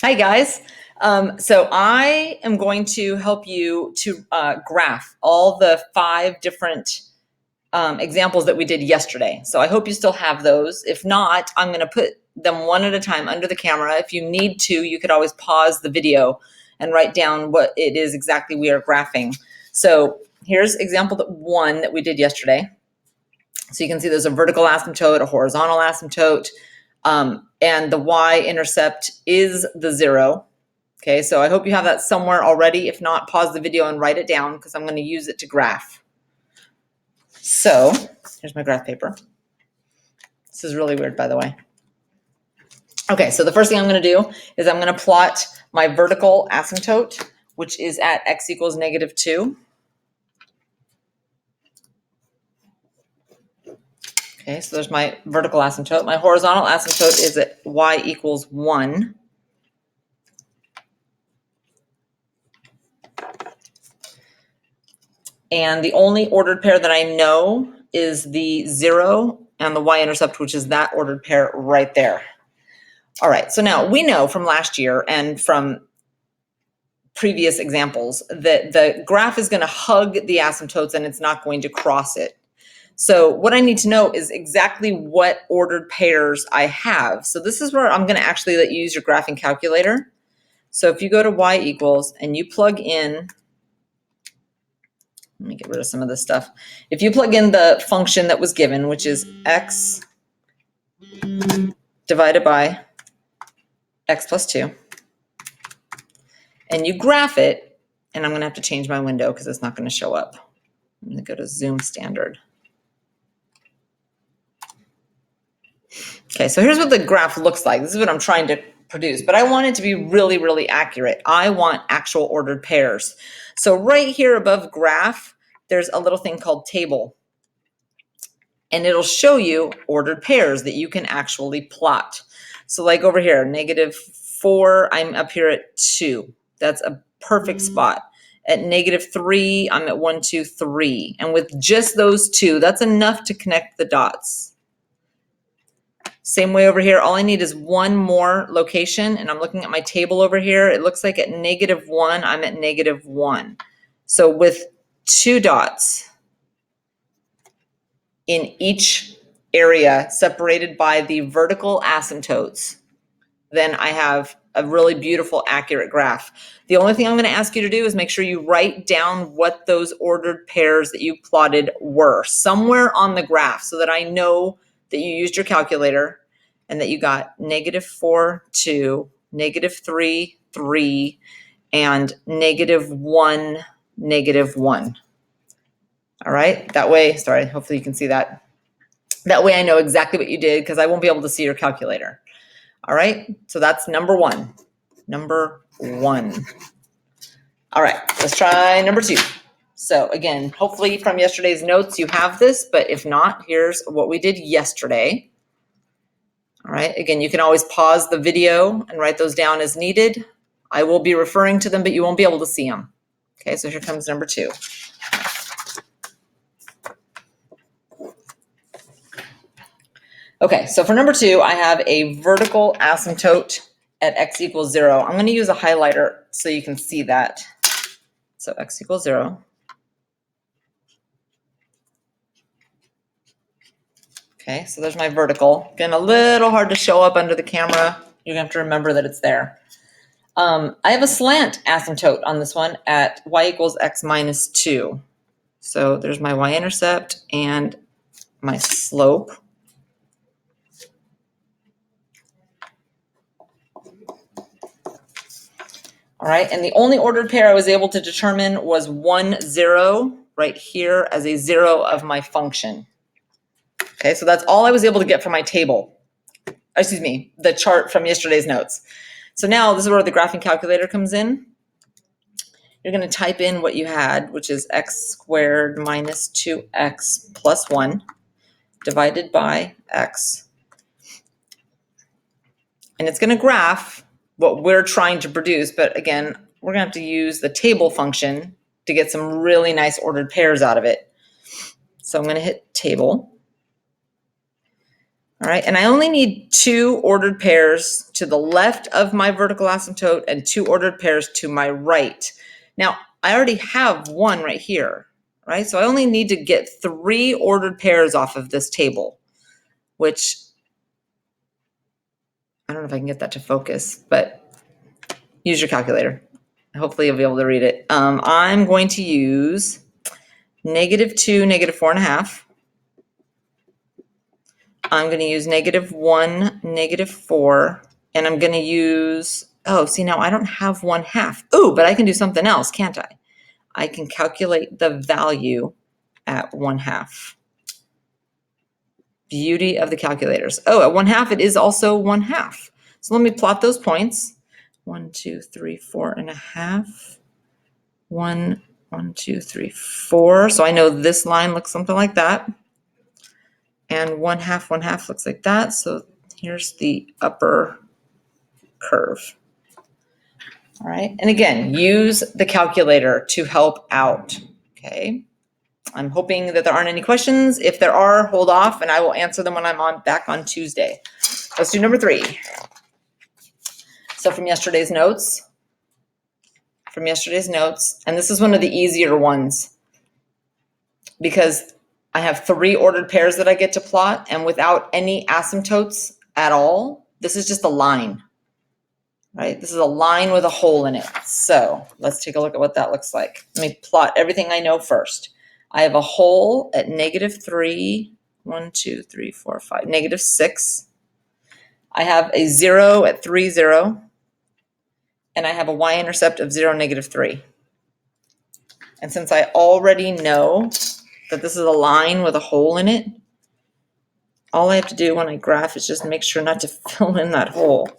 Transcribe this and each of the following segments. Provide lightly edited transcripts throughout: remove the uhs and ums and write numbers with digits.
Hi guys. So I am going to help you to graph all the 5 different examples that we did yesterday. So I hope you still have those. If not, I'm going to put them one at a time under the camera. If you need to, you could always pause the video and write down what it is exactly we are graphing. So here's example 1 that we did yesterday. So you can see there's a vertical asymptote, a horizontal asymptote, and the y-intercept is the 0. Okay, so I hope you have that somewhere already. If not, pause the video and write it down because I'm going to use it to graph. So here's my graph paper. This is really weird, by the way. Okay, so the first thing I'm going to do is I'm going to plot my vertical asymptote, which is at x equals -2. Okay, so there's my vertical asymptote. My horizontal asymptote is at y equals 1. And the only ordered pair that I know is the 0 and the y-intercept, which is that ordered pair right there. All right, so now we know from last year and from previous examples that the graph is going to hug the asymptotes and it's not going to cross it. So what I need to know is exactly what ordered pairs I have. So this is where I'm going to actually let you use your graphing calculator. So if you go to y equals and you plug in, let me get rid of some of this stuff. If you plug in the function that was given, which is x divided by x plus 2, and you graph it, and I'm going to have to change my window because it's not going to show up. I'm going to go to zoom standard. Okay, so here's what the graph looks like. This is what I'm trying to produce, but I want it to be really, really accurate. I want actual ordered pairs. So right here above graph, there's a little thing called table, and it'll show you ordered pairs that you can actually plot. So like over here, -4, I'm up here at 2. That's a perfect spot. At -3, I'm at 1, 2, 3. And with just those 2, that's enough to connect the dots. Same way over here, all I need is one more location, and I'm looking at my table over here. It looks like at -1, I'm at -1. So with 2 dots in each area separated by the vertical asymptotes, then I have a really beautiful, accurate graph. The only thing I'm going to ask you to do is make sure you write down what those ordered pairs that you plotted were somewhere on the graph so that I know that you used your calculator and that you got -4, 2, -3, 3, and -1, -1. All right, that way, sorry, hopefully you can see that. That way I know exactly what you did because I won't be able to see your calculator. All right, so that's number 1. Number 1. All right, let's try number 2. So again, hopefully from yesterday's notes you have this, but if not, here's what we did yesterday. All right, again, you can always pause the video and write those down as needed. I will be referring to them, but you won't be able to see them. Okay, so here comes number 2. Okay, so for number 2, I have a vertical asymptote at x equals 0. I'm going to use a highlighter so you can see that. So x equals 0. Okay, so there's my vertical. Again, a little hard to show up under the camera. You're going to have to remember that it's there. I have a slant asymptote on this one at y equals x minus 2. So there's my y-intercept and my slope. All right, and the only ordered pair I was able to determine was 1, 0 right here as a 0 of my function. Okay, so that's all I was able to get from my table. Excuse me, the chart from yesterday's notes. So now this is where the graphing calculator comes in. You're going to type in what you had, which is x squared minus 2x plus 1 divided by x. And it's going to graph what we're trying to produce, but again, we're going to have to use the table function to get some really nice ordered pairs out of it. So I'm going to hit table. All right, and I only need 2 ordered pairs to the left of my vertical asymptote and 2 ordered pairs to my right. Now, I already have 1 right here, right? So I only need to get 3 ordered pairs off of this table, which I don't know if I can get that to focus, but use your calculator. Hopefully you'll be able to read it. I'm going to use -2, -4.5. I'm going to use -1, -4, and I'm going to use, oh, see, now I don't have 1/2. Ooh, but I can do something else, can't I? I can calculate the value at 1/2. Beauty of the calculators. Oh, at 1/2, it is also 1/2. So let me plot those points. 1, 2, 3, 4.5. 1, 1, 2, 3, 4. So I know this line looks something like that. And 1/2, 1/2 looks like that. So here's the upper curve. All right. And again, use the calculator to help out. Okay. I'm hoping that there aren't any questions. If there are, hold off and I will answer them when I'm back on Tuesday. Let's do number 3. So from yesterday's notes, and this is one of the easier ones because I have 3 ordered pairs that I get to plot, and without any asymptotes at all, this is just a line, right? This is a line with a hole in it. So let's take a look at what that looks like. Let me plot everything I know first. I have a hole at -3, 1, 2, 3, 4, 5, -6. I have a 0 at 3, 0. And I have a y-intercept of 0, -3. And since I already know that this is a line with a hole in it, all I have to do when I graph is just make sure not to fill in that hole.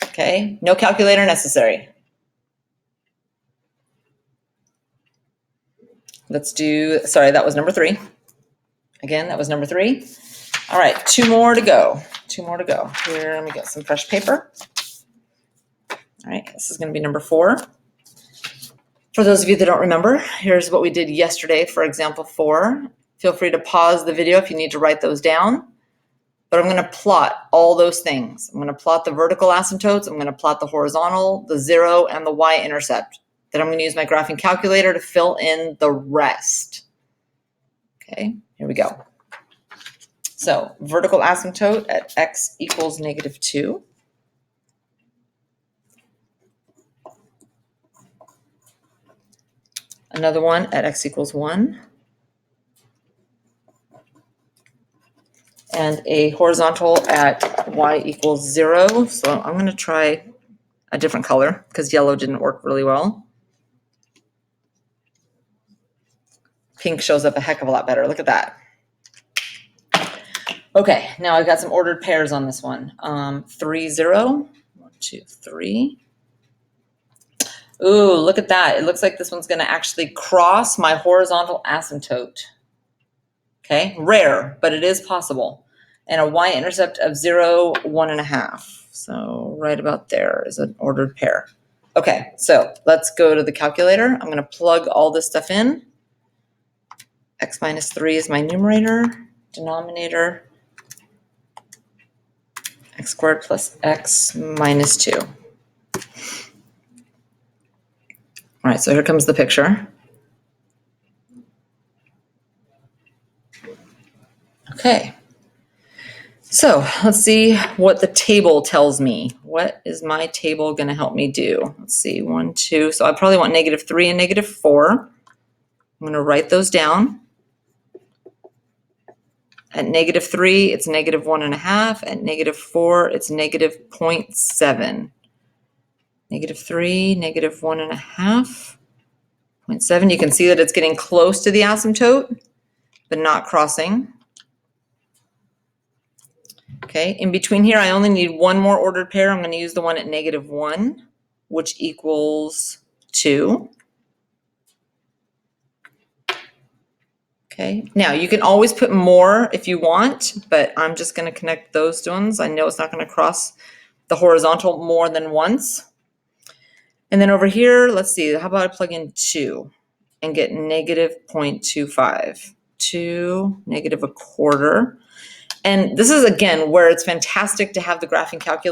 Okay, no calculator necessary. Let's do, sorry, that was number 3. Again, that was number 3. All right, 2 more to go. 2 more to go. Here, let me get some fresh paper. All right, this is going to be number 4. For those of you that don't remember, here's what we did yesterday for example 4. Feel free to pause the video if you need to write those down. But I'm going to plot all those things. I'm going to plot the vertical asymptotes. I'm going to plot the horizontal, the 0, and the y-intercept. Then I'm going to use my graphing calculator to fill in the rest. Okay, here we go. So vertical asymptote at x equals -2. Another one at x equals 1. And a horizontal at y equals 0. So I'm going to try a different color because yellow didn't work really well. Pink shows up a heck of a lot better. Look at that. Okay, now I've got some ordered pairs on this one. 3, 0. 1, 2, 3. Ooh, look at that. It looks like this one's going to actually cross my horizontal asymptote. Okay, rare, but it is possible. And a y-intercept of 0, 1.5. So right about there is an ordered pair. Okay, so let's go to the calculator. I'm going to plug all this stuff in. X minus 3 is my numerator. Denominator, x squared plus x minus 2. All right, so here comes the picture. Okay, so let's see what the table tells me. What is my table going to help me do? Let's see, 1, 2. So I probably want -3 and -4. I'm going to write those down. At -3, it's -1.5. At -4, it's -0.7. -3, -1.5, 0.7. You can see that it's getting close to the asymptote, but not crossing. Okay, in between here, I only need 1 more ordered pair. I'm going to use the one at -1, which equals 2. Okay, now you can always put more if you want, but I'm just going to connect those ones. I know it's not going to cross the horizontal more than once. And then over here, let's see, how about I plug in 2 and get -0.25. to -1/4. And this is, again, where it's fantastic to have the graphing calculator